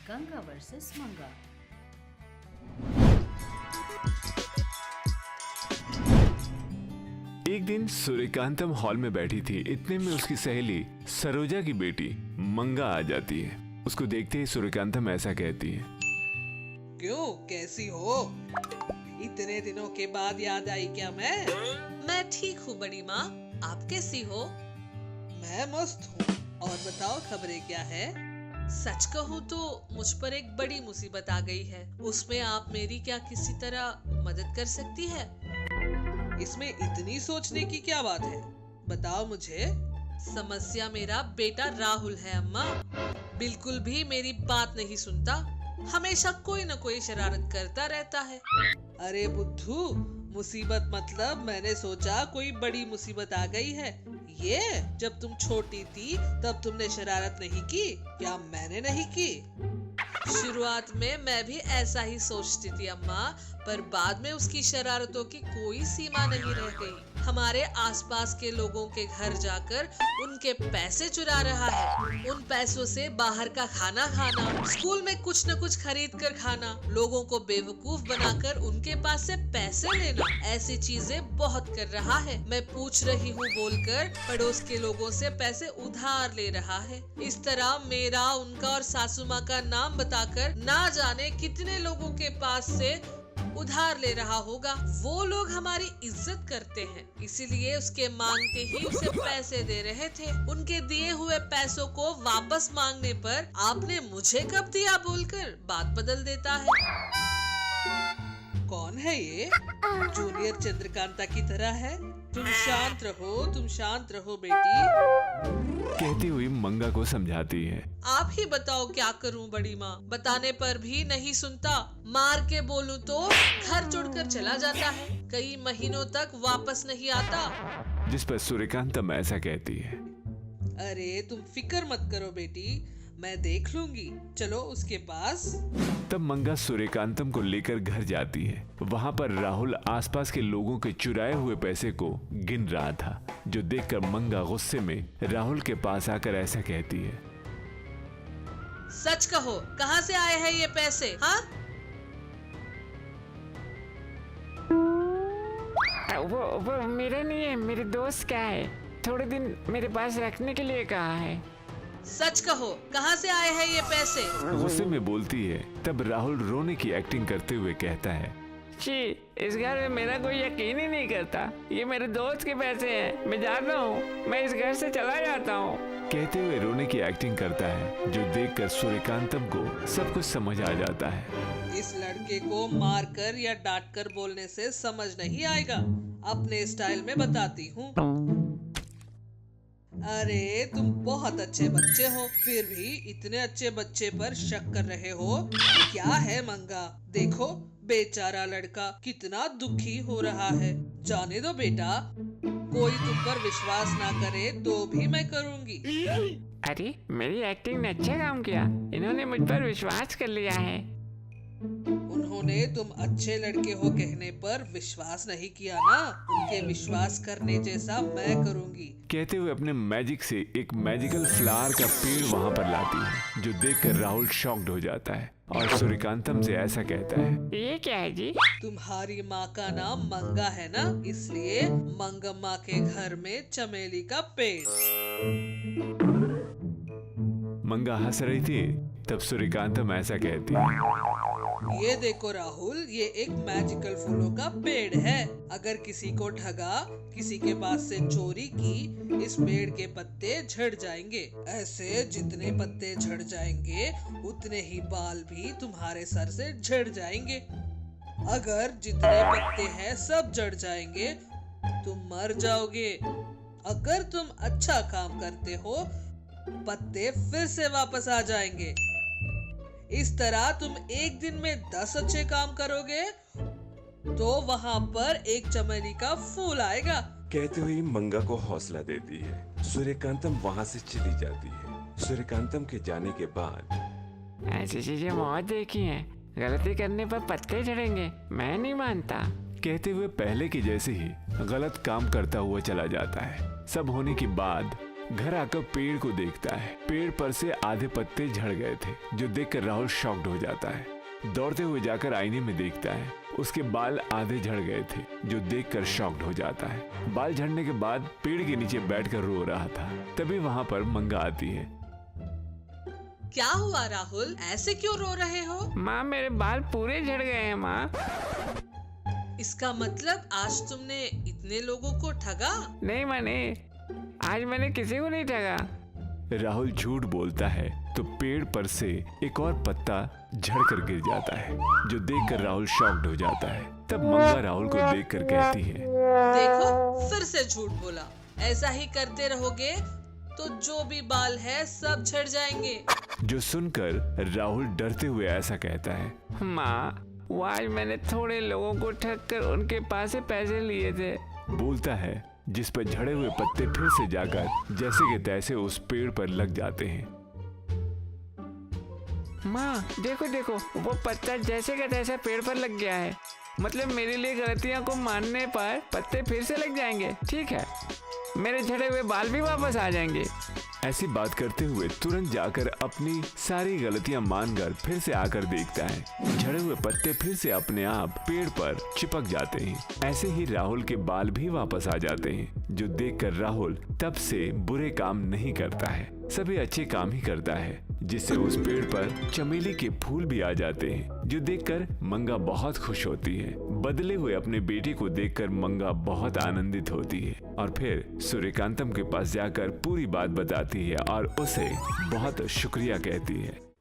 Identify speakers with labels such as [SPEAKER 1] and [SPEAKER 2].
[SPEAKER 1] Ganga versus मंगा।
[SPEAKER 2] एक दिन सूर्यकांतम हॉल में बैठी थी। इतने में उसकी सहेली सरोजा की बेटी मंगा आ जाती है। उसको देखते ही सूर्यकांतम ऐसा कहती है,
[SPEAKER 3] क्यों, कैसी हो? इतने दिनों के बाद याद आई क्या? मैं ठीक हूँ बड़ी माँ, आप कैसी हो? मैं मस्त हूँ। और बताओ, खबरें क्या है? सच कहूँ तो मुझ पर एक बड़ी मुसीबत आ गई है। उसमें आप मेरी क्या किसी तरह मदद कर सकती है? इसमें इतनी सोचने की क्या बात है? बताओ मुझे। समस्या मेरा बेटा राहुल है अम्मा। बिल्कुल भी मेरी बात नहीं सुनता। हमेशा कोई न कोई शरारत करता रहता है। अरे बुद्धू, मुसीबत मतलब मैंने सोचा कोई बड़ी मुसीबत आ गई है। ये जब तुम छोटी थी तब तुमने शरारत नहीं की क्या? मैंने नहीं की? शुरुआत में मैं भी ऐसा ही सोचती थी अम्मा, पर बाद में उसकी शरारतों की कोई सीमा नहीं रह गई। हमारे आसपास के लोगों के घर जाकर उनके पैसे चुरा रहा है। उन पैसों से बाहर का खाना खाना, स्कूल में कुछ न कुछ खरीद कर खाना, लोगों को बेवकूफ बनाकर उनके पास से पैसे लेना, ऐसी चीजें बहुत कर रहा है। मैं पूछ रही हूँ बोलकर पड़ोस के लोगों से पैसे उधार ले रहा है। इस तरह मेरा, उनका और सासू माँ का नाम बताकर ना जाने कितने लोगों के पास से उधार ले रहा होगा। वो लोग हमारी इज्जत करते हैं, इसीलिए उसके मांगते ही उसे पैसे दे रहे थे। उनके दिए हुए पैसों को वापस मांगने पर आपने मुझे कब दिया बोलकर बात बदल देता है। कौन है ये? जूनियर चंद्रकांता की तरह है। तुम शांत रहो बेटी,
[SPEAKER 2] कहती हुई मंगा को समझाती है।
[SPEAKER 3] आप ही बताओ क्या करूं बड़ी माँ? बताने पर भी नहीं सुनता। मार के बोलूं तो घर छोड़कर चला जाता है। कई महीनों तक वापस नहीं आता।
[SPEAKER 2] जिस पर सूर्यकांतम ऐसा कहती है,
[SPEAKER 3] अरे तुम फिक्र मत करो बेटी, मैं देख लूंगी। चलो उसके पास।
[SPEAKER 2] तब मंगा सूर्यकांतम को लेकर घर जाती है। वहां पर राहुल आसपास के लोगों के चुराए हुए पैसे को गिन रहा था, जो देखकर मंगा गुस्से में राहुल के पास आकर ऐसा कहती है,
[SPEAKER 3] सच कहो, कहाँ से आए हैं ये पैसे? हाँ,
[SPEAKER 4] वो मेरा नहीं है, मेरे दोस्त का है। थोड़े दिन मेरे पास रखने के लिए कहा है।
[SPEAKER 3] सच कहो, कहाँ से आए हैं ये पैसे?
[SPEAKER 2] गुस्से में बोलती है। तब राहुल रोने की एक्टिंग करते हुए कहता है,
[SPEAKER 4] जी, इस घर में मेरा कोई यकीन ही नहीं करता। ये मेरे दोस्त के पैसे हैं। मैं जा रहा हूँ, मैं इस घर से चला जाता हूँ।
[SPEAKER 2] कहते हुए रोने की एक्टिंग करता है, जो देखकर सूर्यकांतम को सब कुछ समझ आ जाता है।
[SPEAKER 3] इस लड़के को मारकर या डांटकर बोलने से समझ नहीं आएगा। अपने स्टाइल में बताती हूँ। अरे तुम बहुत अच्छे बच्चे हो, फिर भी इतने अच्छे बच्चे पर शक कर रहे हो? क्या है मंगा? देखो बेचारा लड़का कितना दुखी हो रहा है। जाने दो बेटा, कोई तुम पर विश्वास ना करे तो भी मैं करूँगी।
[SPEAKER 4] अरे मेरी एक्टिंग ने अच्छा काम किया, इन्होंने मुझ पर विश्वास कर लिया है।
[SPEAKER 3] उन्होंने तुम अच्छे लड़के हो कहने पर विश्वास नहीं किया ना, उनके विश्वास करने जैसा मैं करूँगी।
[SPEAKER 2] कहते हुए अपने मैजिक से एक मैजिकल फ्लावर का पेड़ वहां पर लाती है, जो देखकर राहुल शॉक्ड हो जाता है और सूर्यकांतम से ऐसा कहता है,
[SPEAKER 4] ये क्या है जी?
[SPEAKER 3] तुम्हारी माँ का नाम मंगा है ना, इसलिए मंगम्मा के घर में चमेली का पेड़।
[SPEAKER 2] मंगा हंस रही थी। तब सूर्यकांतम ऐसा कहती है,
[SPEAKER 3] ये देखो राहुल, ये एक मैजिकल फूलों का पेड़ है। अगर किसी को ठगा, किसी के पास से चोरी की, इस पेड़ के पत्ते झड़ जाएंगे। ऐसे जितने पत्ते झड़ जाएंगे उतने ही बाल भी तुम्हारे सर से झड़ जाएंगे। अगर जितने पत्ते हैं सब झड़ जाएंगे, तुम मर जाओगे। अगर तुम अच्छा काम करते हो, पत्ते फिर से वापस आ जाएंगे। इस तरह तुम एक दिन में 10 अच्छे काम करोगे तो वहां पर एक चमेली का फूल आएगा।
[SPEAKER 5] कहते हुए मंगा को हौसला देती है। सूर्यकांतम वहां से चली जाती है। सूर्यकांतम के जाने के बाद
[SPEAKER 4] ऐसी चीजें बहुत देखी हैं। गलती करने पर पत्ते झड़ेंगे, मैं नहीं मानता।
[SPEAKER 2] कहते हुए पहले की जैसे ही गलत काम करता हुआ चला जाता है। सब होने के बाद घर आकर पेड़ को देखता है। पेड़ पर से आधे पत्ते झड़ गए थे, जो देखकर राहुल शॉक्ड हो जाता है। दौड़ते हुए जाकर आईने में देखता है, उसके बाल आधे झड़ गए थे, जो देखकर शॉक्ड हो जाता है। बाल झड़ने के बाद पेड़ के नीचे बैठकर रो रहा था। तभी वहाँ पर मंगा आती है।
[SPEAKER 3] क्या हुआ राहुल, ऐसे क्यों रो रहे हो?
[SPEAKER 4] माँ मेरे बाल पूरे झड़ गए हैं माँ।
[SPEAKER 3] इसका मतलब आज तुमने इतने लोगों को ठगा?
[SPEAKER 4] नहीं माँ नहीं, आज मैंने किसी को नहीं ठगा।
[SPEAKER 2] राहुल झूठ बोलता है तो पेड़ पर से एक और पत्ता झड़कर गिर जाता है, जो देखकर राहुल शॉक्ड हो जाता है। तब मंगा राहुल को देखकर कहती है,
[SPEAKER 3] देखो फिर से झूठ बोला। ऐसा ही करते रहोगे तो जो भी बाल है सब झड़ जाएंगे।
[SPEAKER 2] जो सुनकर राहुल डरते हुए ऐसा कहता है।
[SPEAKER 4] माँ वो आज मैंने थोड़े लोगों को ठग कर उनके पास से पैसे लिए थे।
[SPEAKER 2] बोलता है, जिस पर झड़े हुए पत्ते फिर से जाकर जैसे के तैसे उस पेड़ पर लग जाते हैं।
[SPEAKER 4] माँ देखो देखो, वो पत्ता जैसे का तैसा पेड़ पर लग गया है। मतलब मेरे लिए गलतियों को मानने पर पत्ते फिर से लग जाएंगे। ठीक है, मेरे झड़े हुए बाल भी वापस आ जाएंगे।
[SPEAKER 2] ऐसी बात करते हुए तुरंत जाकर अपनी सारी गलतियां मानकर फिर से आकर देखता है। झड़े हुए पत्ते फिर से अपने आप पेड़ पर चिपक जाते हैं। ऐसे ही राहुल के बाल भी वापस आ जाते हैं, जो देखकर राहुल तब से बुरे काम नहीं करता है, सभी अच्छे काम ही करता है, जिससे उस पेड़ पर चमेली के फूल भी आ जाते हैं, जो देखकर मंगा बहुत खुश होती है। बदले हुए अपने बेटे को देखकर मंगा बहुत आनंदित होती है और फिर सूर्यकांतम के पास जाकर पूरी बात बताती है और उसे बहुत शुक्रिया कहती है।